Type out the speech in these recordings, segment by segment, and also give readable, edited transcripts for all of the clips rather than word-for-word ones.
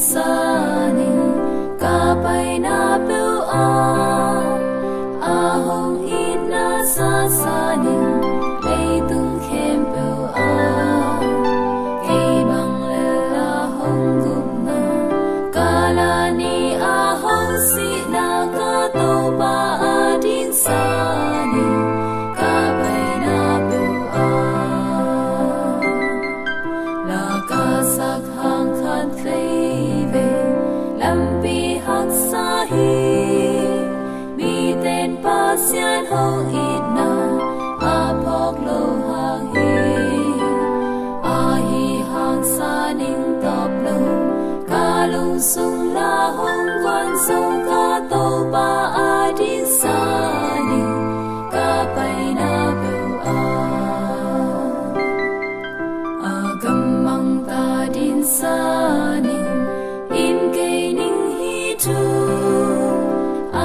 sa ni ka pai na pu a hong in na sa ni lei tung khem pu kei bang le la hong gup na ka la ni a hong si na ka to ba a ding sa ni ka pai na pu la ka sak hang khat klei ve lam pi hak sa hi mi ten pa sian ho it na a phok lo hang hi hang sa ning top lo ka lung sung la hong quan song ka to ba a din sa ni ka pai na pu a gam mang ta din sa ni im ke ning hi tu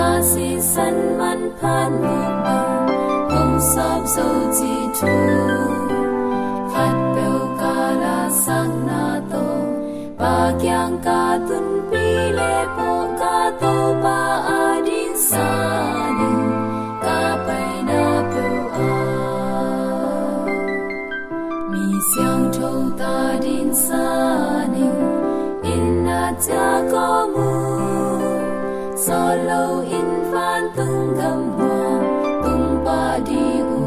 a si san man phan mu ba hong sap so ji tu khat pe ka la sang na to ba kyang ka tun pi le po ka to ba a din sa ni ka pai na pu mi xiang thou ta din sa ni in na cha ko mu so lo in phan tung gam mo tung pa di u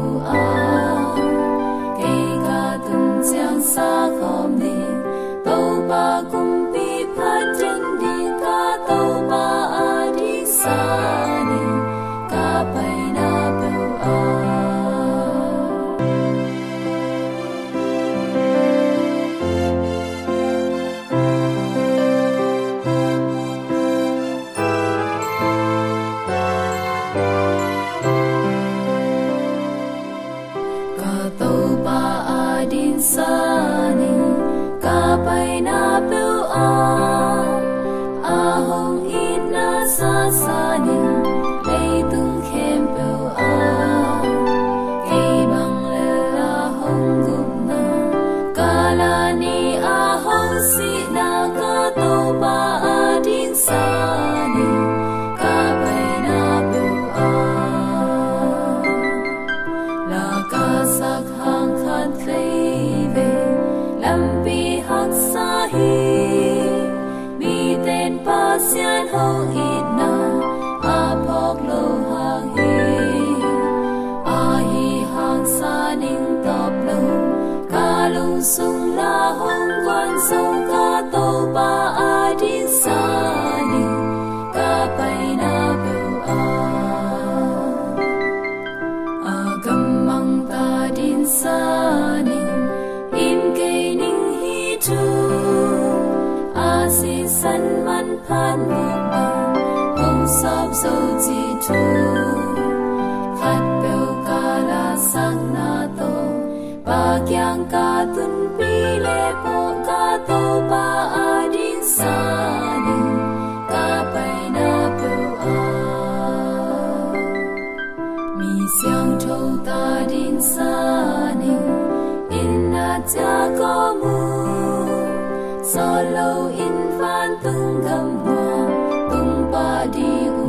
ke ka tung chiang sa khom ni to ba kum pi phat chen di ka to ba a di sa ni ka pai na pu ka to ba a din sa ni ka pai na pu a hong in na sa ni lei tung khem pu kei bang le la hong gup na ka la ni a hong si na ka to ba a din sa ni ka pai na pu la ka sak hang khat klei ve lam pi hak sa hi mi ten pa sian ho it na a phok lo hang hi hang sa ning top lo ka lung sung la hong quan song ka to ba a din sa ni ka pai na pu a gam mang ta din sa ni im ke ning hi tu a si san man phan mu ba hong sap so ji tu khat pe ka la sang na to ba kyang ka tun pi le po ka to ba a din sa ni ka pai na pu mi xiang thou ta din sa ni in na cha ko mu so lo in phan tung gam mo tung pa di u